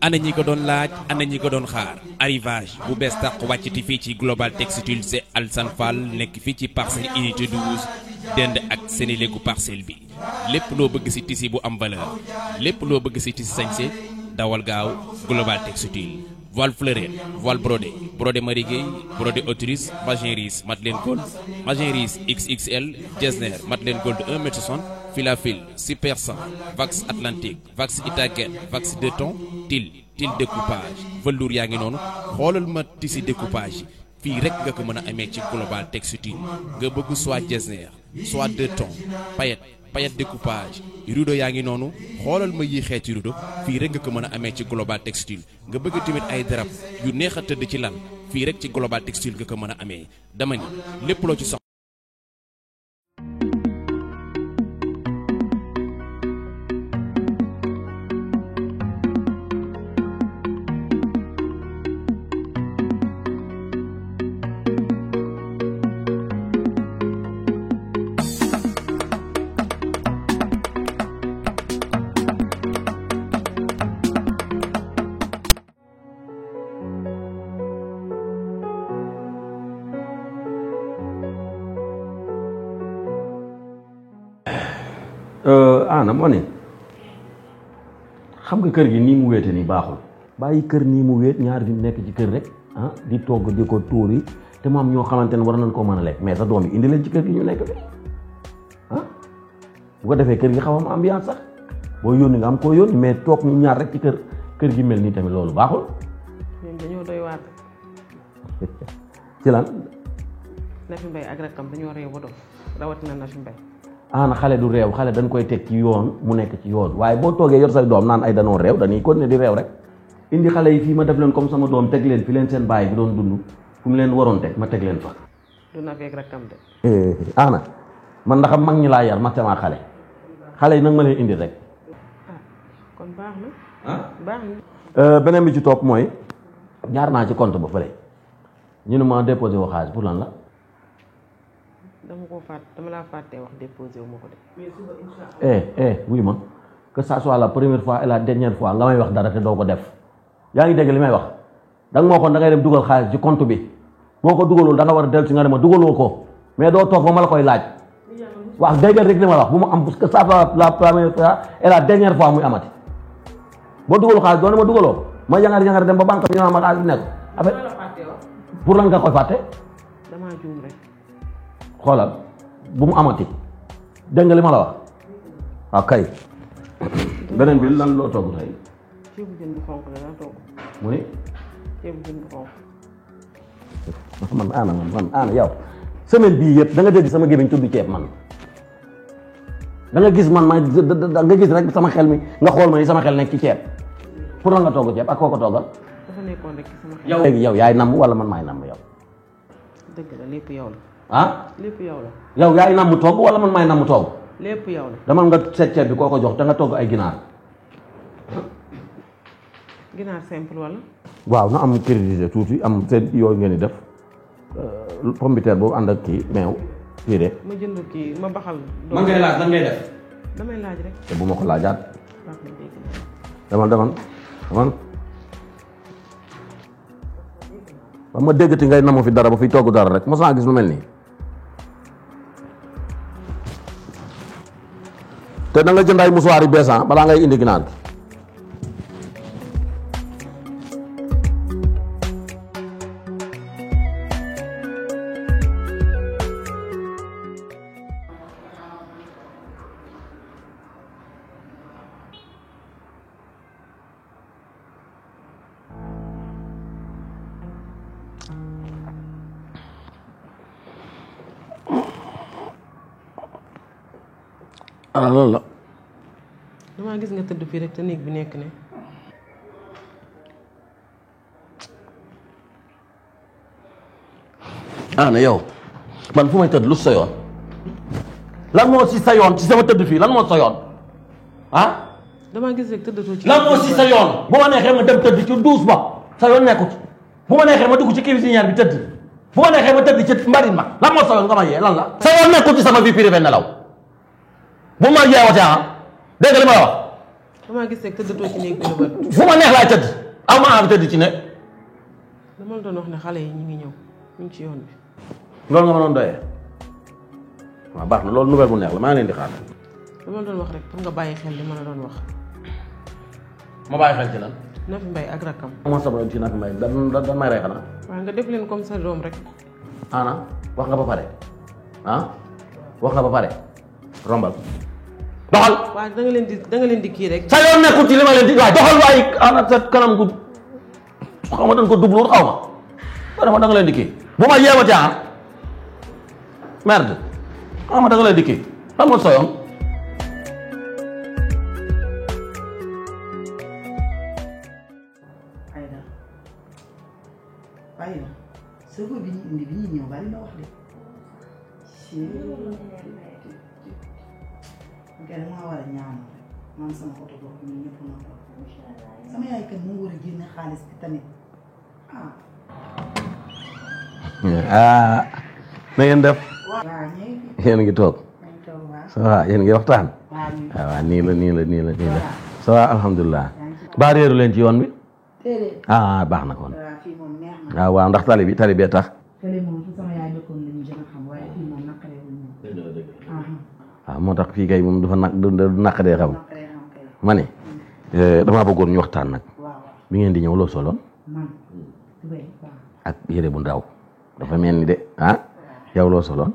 ana ñi ko doon laaj ana ñi ko doon xaar arrivage bu bees tàq wàccati fii ci Global Textile c'est Alassane Fall nekk fii ci parcelle unité 12 dend ak Sénélégu parcelle bi lépp loo bëgg ci tissu bu am valeur lépp loo bëgg ci tissu sañse dawal gaaw Global Textile voile fleuret voile brodé brodé marigué brodé autrice Magéris Madeleine Gold Magéris XXL Jesner Madeleine Gold 1m60 Filafil Super 100 Vax Atlantique Vax Itaken Vax 2 tons til découpage velours yaa ngi noonu xoolal ma tissu découpage fii rek nga ko mën a amee ci Global Textile nga bëgg soit Jesner soit 2 tons paillette découpage rideau yaa ngi noonu xoolal ma yi xeeti rideau fii rek nga ko mën a amee ci Global Textile nga bëgg tamit ay darab yu neex a tëdd ci lal fii rek ci Global Textile nga ko mën a amee dama ni lépp loo ci soxla. ana moo ne xam nga kër gi nii mu wéete nii baaxul bàyyi kër nii mu wéet ñaar fi nekk ci kër rek di togg di ko tuuri te mu am ñoo xamante ne war nañ koo mën a lekk mais sa doom yi indi leen ci kër gi ñu nekk fi bu ko defee kër gi xaw am ambiance sax boo yónni nga am koo yónni mais toog ñu ñaar rek ci kër gi mel nii tamit loolu baaxul. ñoom dañoo doy waat. ci lan. Nafi Mbaye ak rakkam dañoo réew ba dof rawatina Nafi Mbaye. na xale du réew xale dañ koy teg ci yoon mu nekk ci yoon waaye boo toogee yor say doom naan ay danoo réew dañuy continuer di réew rek indi xale yi fii ma def leen comme sama doom teg leen fi leen seen baay bi doon dund fu mu leen waroon teg ma teg leen fa. du Nafi ak rakkam de. ana man ndax mag ñi laa yar ma sama xale yi nag ma leen indi rek. kon baax na. baax na. beneen bi ci topp mooy jaar naa ci compte ba fële ñu ne ma déposé woo xaalis pour lan la. dama laa fàtte wax déposé wu ma ko de. wuy ma que ça soit la première fois et la dernière fois nga may wax dara te doo ko def yaa ngi dégg li may wax da nga moo xoon da ngay dem dugal xaalis ci compte bi boo ko dugalul da nga war a dellu si nga ne ma dugaloo ko mais doo toog ba ma la koy laaj wax déggal rek li ma wax bu mu am parce que ça soit la première fois et la dernière fois muy amati boo dugalul xaalis doo ne ma dugaloo ma yangar dem ba banque bi ñu naan ma xaalis bi nekk affaire pour lan nga koy fàtte. damaa juum rek. xoolal bu mu amati dégg nga li ma la wax waaw kay beneen bi lan loo togg tey. ceebu jën bu xonq la laa togg. mu ne. ceebu jën bu xonq. man ana yow semaine bii yëpp da nga dégg sama gémmiñ tudd ceeb man da nga gis man da nga gis rek sama xel mi nga xool ma ni sama xel nekk ci ceeb pour lan nga togg ceeb ak koo ko toggal. dafa nekkoon rek ci sama xel. yow léegi yow yaay namm wala man maay namm yow. dëgg la lépp yow la. lépp yow la. yow yaay namm togg wala man maay namm togg. lépp yow la. dama nga seet ceeb bi koo ko jox te nga togg ay ginaar. ginaar simple wala. waaw na am crédit tuuti am seen yooyu ngeen di def pomme de terre boobu ànd ak kii meew kii de. ma jënd kii ma baxal. man ngay laaj lan ngay def. damay laaj rek. te bu ma ko laajaat. baax na dégg demal. ba ma déggati ngay namu fi dara ba fi togg dara rek mos naa gis lu mel nii. te da nga jënd ay musuwaar yu bees balaa ngay indi ginaar gi. loolu la. damaa gis nga tëdd fii rek te néeg bi nekk ne. ana yow man fu may tëdd lu sa yoon lan moo si sa yoon ci sama tëdd fii lan moo sa yoon damaa gis rek tëddatoo ci. lan moo si sa yoon bu ma neexee ma dem tëdd ci douche ba sa yoon nekkut bu ma neexee ma dugg ci cuisinière bi tëdd bu ma neexee ma tëdd ci mbarit ma lan moo sa yoon nga ma yee lan la. sa yoon nekkut ci sama vie privée nelaw bu ma yeewatee dégg nga li ma la wax damaa gis rek tëddatoo ci néeg bi lu bari. fu ma neex laay tëdd aw ma envie tëdd ci ne. dama la doon wax ne xale yi ñu ngi ñëw ñu ngi ci yoon bi. loolu nga ma doon doyee waaw baax na loolu nouvelle bu neex la maa ngi leen di xaar. dama la doon wax rek pour nga bàyyi xel li ma la doon wax. ma bàyyi xel ci lan. Nafi Mbaye ak rakkam. moo sabal ci Nafi Mbaye dan may rey xanaa. waaw nga def leen comme sa doom rek. ana wax nga ba pare wax nga ba pare rombal doxal. waaw da nga leen di kii rek. sa yoon nekkul ci li ma leen di waaye doxal waaye ana sa kanam gu xaw ma dañ ko doublur xaw ma dafa da nga leen di kii bu ma yeewati merde xaw ma da nga leen di kii lan moo sa yoon. Aïda sëfër bi ñu indi bi ñuy ñëw bari na wax de ok damaa war a ñaanal man sama oto boobu ñun ñëpp na ko sama yaay kat moo war a génne xaalis bi tamit na ngeen def waaw yéen a ngi toog ça va yéen a ngi waxtaan waaw nii la ça va alhamdulilah baa réeru leen ci yoon bi baax na kon waaw ndax tali bee tax. tali moom fu sama yaay dëkkoon la ñu gën a xam waaye fii moom naqaree wuñ moom. waaw moo tax fii kay moom dafa naqaree xam. ma ne damaa bëggoon ñu waxtaan nag. bi ngeen di ñëw loo soloon. ak yére bu ndaw. dafa mel ni de yow loo soloon.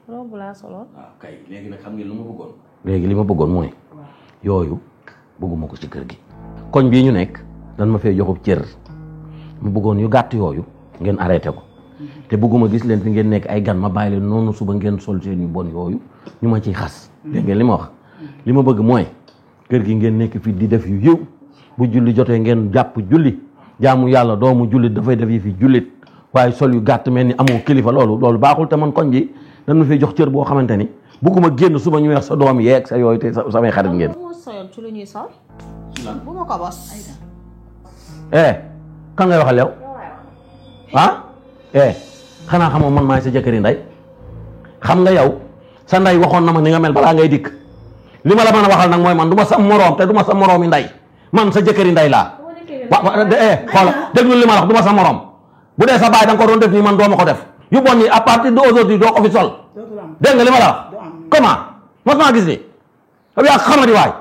robe laa soloon. waaw kay léegi nag xam ngeen lu ma bëggoon. léegi li ma bëggoon mooy. yooyu bëgguma ko ci kër gi. koñ bii ñu nekk dan ma fee joxub cër. mu bëggoon yu gàtt yooyu ngeen arrêté ko te bëgguma gis leen fi ngeen nekk ay gan ma bàyyi leen noonu suba ngeen sol seen yu bon yooyu ñu ma ciy xas dégg ngeen li ma wax li ma bëgg mooy kër gi ngeen nekk fi di def yu yiw bu julli jotee ngeen jàpp julli jaamu yàlla doomu jullit dafay def yi fi jullit waaye sol yu gàtt mel ni amoo kilifa loolu baaxul te man koñ bi dañ ma fay jox cër boo xamante ni bëgguma génn suba ñu weex sa doom yeeg sa yooyu te samay xarit ngeen. ci lu ñuy sol. bu ma ko bos. kan ngay waxal yow xanaa xamoo man maay sa jëkkëri nday xam nga yow sa nday waxoon na ma ni nga mel balaa ngay dikk li ma la mën a waxal nag mooy man du ma sa moroom te du ma sa moroomi nday man sa jëkkëri nday laa xoola déglu li ma la wax du ma sa moroom bu dee sa baay da nga ko doon def nii man doo ma ko def yu bon yi à partir de aujourd'hui doo ko fi sol dégg nga li ma la wax comment mos maa gis ni yow yaa xamadi waay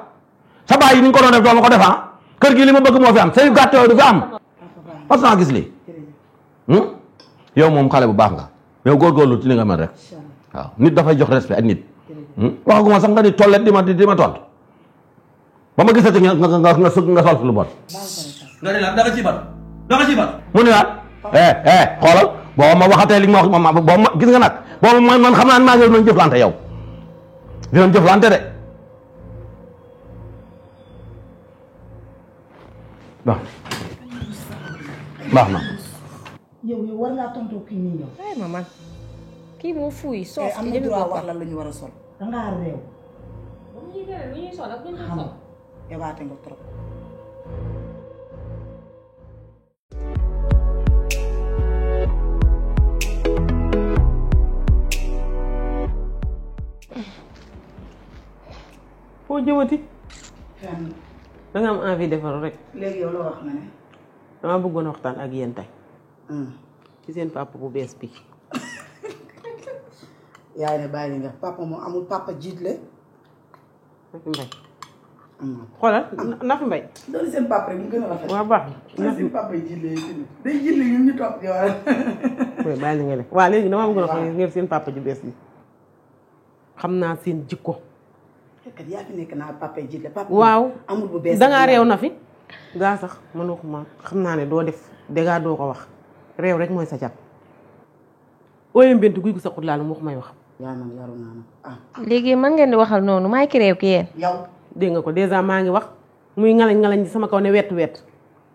sa baay yi ni nga ko doon def doo ma ko def kër gi li ma bëgg moo fi am say gàtt yooyu du fi am parce que gis lii yow moom xale bu baax nga yow góorgóorlu ci li nga mel rek waaw nit dafay jox respect ak nit waxaguma sax nga ni tollet di ma tontu ba ma gisati nga sol lu bon nga ne la da nga ci bat mu ne la xoolal boo ma waxatee li nga ma wax boo ma gis nga nag boobu man xam naa ne maa ngi doon jëflante yow dinañ jëflante de baax na yow war ngaa tontu kii nii yow. ay maman kii moo fuuy soof am na droit wax la lu ñu war a sol. dangaa réew. bu ñuy gën lu ñuy sol ak lu ñuy sol. yabaate nga trop. foo jëmati. fenn. da nga am envie defaru rek. léegi yow la wax nga ne. dama bëggoon waxtaan ak yéen tey. ci seen papa bu bees bi. yaay ne bàyyi nga papa moom amul papa jiitle. Nafi Mbaye. xoolal Nafi Mbaye. loolu seen papa rek mu gën a rafet. waaw baax na. seen papa yi jiitle yi tamit day jiitle ñun ñu topp yow rek. bàyyi nga def waaw léegi dama bëggoon a xam ngeen seen papa ju bees bi. xam naa seen jikko. kat yaa fi nekk naa papa yi jiitle papa. waaw amul bu bees. dangaa réew na fi. gaa sax man waxuma xam naa ne doo def déggaa doo ko wax réew rek mooy sa cat ooyam bent guy gu sa xut laal mu wax may wax. yaa man yaru naa nag léegi mën ngeen di waxal noonu maay ki réew ki yéen. yow. dégg nga ko dèjà maa ngi wax muy ngalañ ci sama kaw ne wett wett.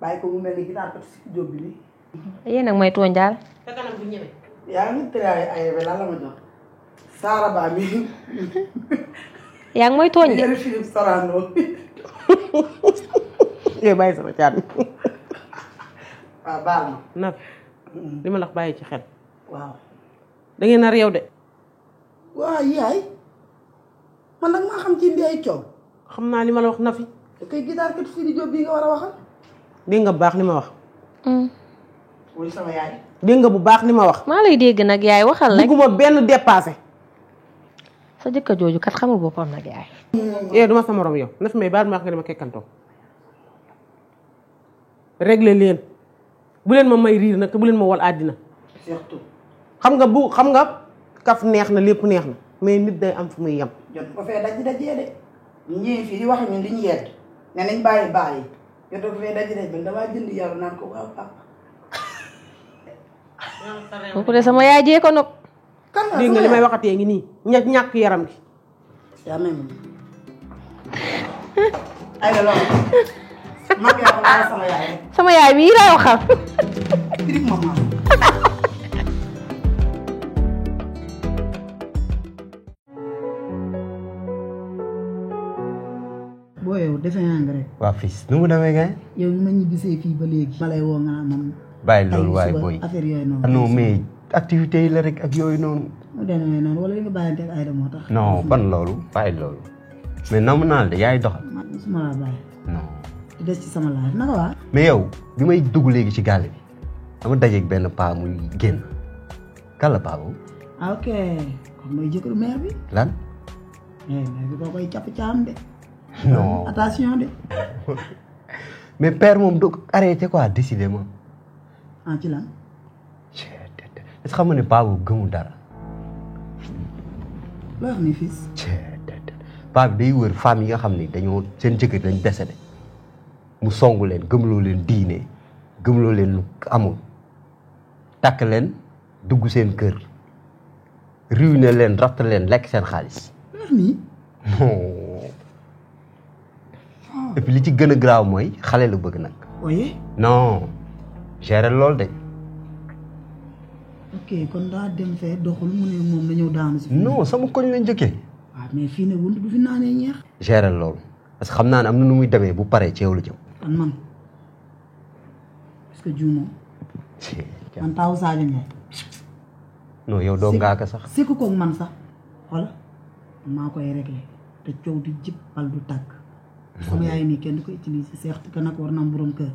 bàyyi ko mu mel ni ginaar ko si jóob bi nii. yéen nag may tooñ daal. te kanam bu ñeme. yaa ngi tëraay ay lan la ma jox. Saara Ba mi. yaa ngi may tooñ de. yéen Philippe Sorano. yooyu bàyyi sama caat bi. waaw baal ma. nag li ma la wax bàyyi ci xel. waaw. da ngeen a réew de. waaw yaay. man nag maa xam ci indi ay coow. xam naa li ma la wax na fi. kay guitare kat Sidi Diop bii nga war a waxal. dégg nga bu baax li ma wax. wala sama yaay. dégg nga bu baax li ma wax. maa lay dégg nag yaay waxal rek. bugguma benn dépassé. sa jëkkër jooju kat xamul boppam nag yaay. duma sa morom yow na fi may baal ma wax nga dama kekkantoo. réglé leen bu leen ma may riir nag te bu leen ma wal àddina. surtout. xam nga kaf neex na lépp neex na mais nit day am fu muy yem. jot ko fee dajee de ñu ñëwee fii di wax ñun li ñu yedd ne nañ bàyyi jot ko fee daj man damaa jënd yaru naan ko waaw papa. kooku de sama yaay jee ko nopp. kan la dégg nga li may waxatee ngi nii ñàkk yaram gi. yaa may moom. ay la loolu. mag yaa xam naa sama yaay rek. sama yaay mii lay waxal. dirib maman. boo yow defe naa nga rek. waa fils nu mu demee gaay. yow bi ma ñibbisee fii ba léegi. ma lay woo nga naan man. bàyyi loolu waaye booy affaire yooyu noonu. non mais activité yi la rek ak yooyu noonu. mu demee noonu wala li nga bàyyante ak Aïda moo tax. non ban loolu bàyyi loolu. mais namu naa la de yaay doxal. man mosuma laa bàyyi. non. di des ci sama laaj naka waa. mais yow bi may dugg léegi ci gaale bi dama dajeeg benn paa muy génn kan la paa boobu. ah ok kon mooy jëkkëru maire bi. lan. maire bi koo koy capp caam de. non attention de. mais père moom du arrêté quoi décidément. ah ci lan. est-ce que xam nga ne paa boobu gëmul dara. loo wax ni fils. paa bi day wër femmes yi nga xam ne dañoo seen jëkkër dañ décédé mu songu leen gëmloo leen diine gëmloo leen lu amul takk leen dugg seen kër ruiné leen ratt leen lekk seen xaalis. loo wax nii. et puis li ci gën a graaw mooy xale la bëgg nag. oye. non gérer loolu de. ok kon daa dem fee doxul mu ne moom la ñëw daanu si. non sama koñ lañ njëkkee. waaw mais fii ne wund du fi naanee ñeex. gérer loolu parce que xam naa ne am na nu muy demee bu paree ci yow la jëm. man est-ce que juumoo. man taawu Sadio Ndiaye. non yow doo ngaaka sax. sikku koog man sax xool maa koy réglé te coow di jib bal du tàkk. sama yaay nii kenn du ko utiliser seex te nag war na am borom kër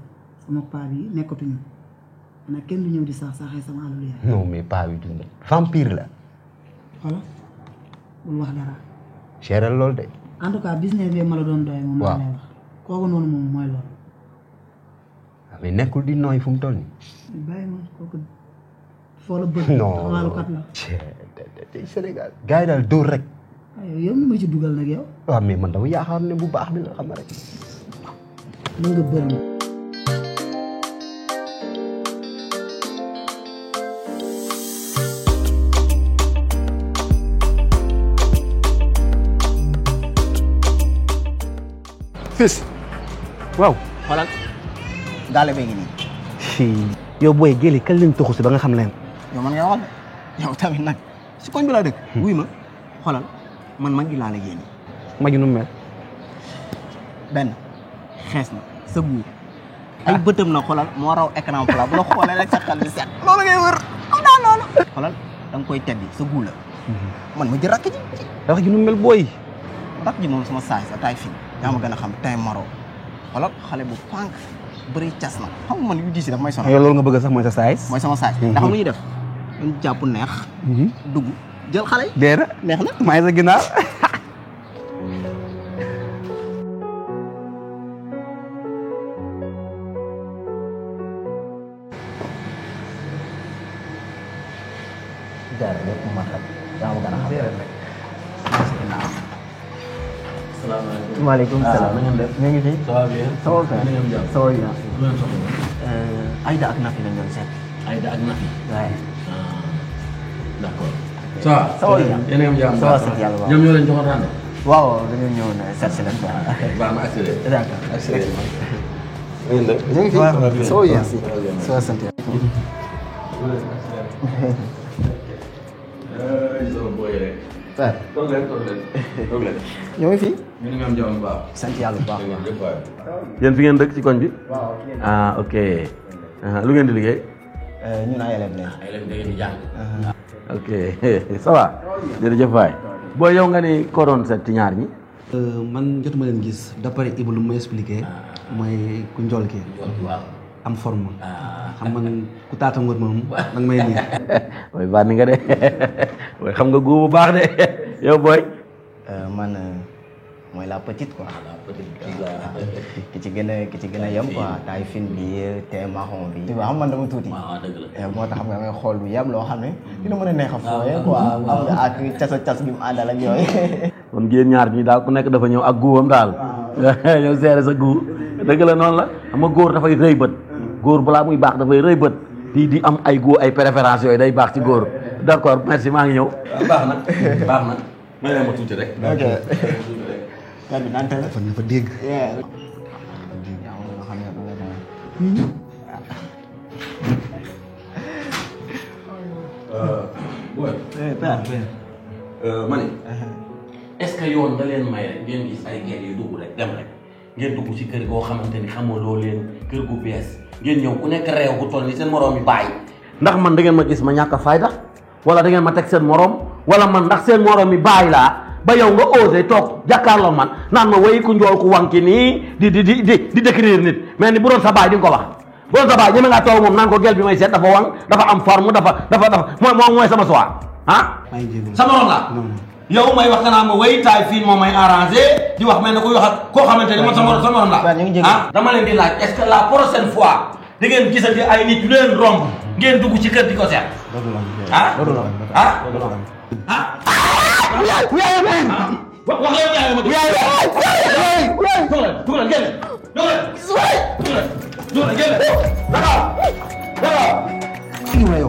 sama paa bi nekkatuñu nag kenn du ñëw di sax saxee sama alalu yaay. non mais paa bi du vampire la. xoolal bul wax dara. gérer loolu de. en tout cas business bi ma la doon doy moom. waaw laa lay wax kooku noonu moom mooy loolu. mais nekkul di nooy fu mu toll nii. bàyyi ma kooku foo la bëgg. non waalukat la. tey Sénégal gars yi daal dóor rek. waaw yow mi ma ci dugal nag yow. waaw mais man dama yaakaar ne bu baax bi la xam rek. mën nga bëri na. fils waaw xoolal gaale bee ngi nii. yow booy géli kan lañ toxu si ba nga xam leen. yow man ngay waxal de yow tamit nag si koñ bi laa dëkk. wuy ma xoolal man mag gi laa la génne. magi nu mel. benn xees na sa guur ay bëtam na xoolal moo raw écran plat bu la xoolee rek sa xel bi set loolu ngay wër am naa loolu. xoolal da nga koy tebbi sa guur la man ma jël rakk ji. rakk ji nu mel booy. rakk ji moom sama saay sa taay fii yaa ma gën a xam teint maro xoolal xale bu pànk bëri cas na xam nga man yu diisi daf may sonal. yow loolu nga bëgg sax mooy sa size. mooy sama saay ndax xam lu ñuy def dañ jàpp neex dugg jël xale yi dee na neex na maa ngi sa ginnaaw. jaar lépp ma xam yaa ma gën a xam maaleykum salaam na ngeen def ñu ngi fi. ça va bien. ça va bien ça va bien. Aïda ak Nafi lañ doon seet. Aïda ak Nafi. waaye. d'accord. ça va. ça va bien yéen a ngi am jàmm. ça va sant yàlla waaw ñoom ñoo leen joxoon rendez. waaw dañoo ñëwoon seet si leen quoi. baax na accéléré. d'accord. accéléré. ñu ngi fi ça va bien ça va sant yàlla. Père. toog leen. ñoo ngi fi. ñu ngi am jàmm bu baax. sant yàlla bu baax. yéen fi ngeen dëkk ci koñ bi. ah ok. lu ngeen di liggéey. ñun ay élèves lañ. ay élèves da ngeen di jàng. ok ça va. jërëjëf waay. booy yow nga ni ko doon seet ci ñaar ñi. man jotuma leen gis d'après Ibou lu ma expliqué mooy ku njool ki am forme xam man ku taata ngoor moom nag may nii mooy bànni nga de mooy xam nga góobu baax de yow booy man mooy la petite quoi ki ci gën a yem quoi taille fine bi te marron bi xam man dama tuuti moo tax xam nga ngay xool lu yem loo xam ne dina mën a neex a fooyee quoi xam nga ak cas gi mu àndal ak yooyu kon ngeen ñaar ñi daal ku nekk dafa ñëw ak góobam daal ñëw seere sa góor dëgg la noonu la xam nga góor dafay rëy bët góor balaa muy baax dafay rëy bët di am ay góor ay préférence yooyu day baax ci góor d'accord merci maa ngi ñëw baax na may leen ma tuuti rek ok kan bi nante la dafa dégg ma ne est-ce que yoon da leen may rek ngeen gis ay gel yu dugg rek dem rek ngeen dugg ci kër goo xamante ni xamoo loo leen kër gu bees ngeen ñëw ku nekk réew gu toll ni seen moroom yi bàyyi ndax man da ngeen ma gis ma ñàkk a fayda wala da ngeen ma teg seen moroom wala man ndax seen moroom yi bàyyi laa ba yow nga osé toog jàkkaarloo man naan ma way ku njool ku wanki nii di décrire nit mais ni bu doon sa baay di nga ko wax bu doon sa baay ñeme ngaa toog moom naan ko gel bi may seet dafa wang dafa am forme dafa mooy sama choix ah sa moroom la yow may wax kanaa ma way taay fii moo may arrangé di wax mel ne kuy wax ak koo xamante ni man sa morom la ah dama leen di laaj est-ce que la prochaine fois da ngeen gisati ay nit yu leen romb ngeen dugg ci kër di ko seet ah wax la yaay ma tugal génn tugal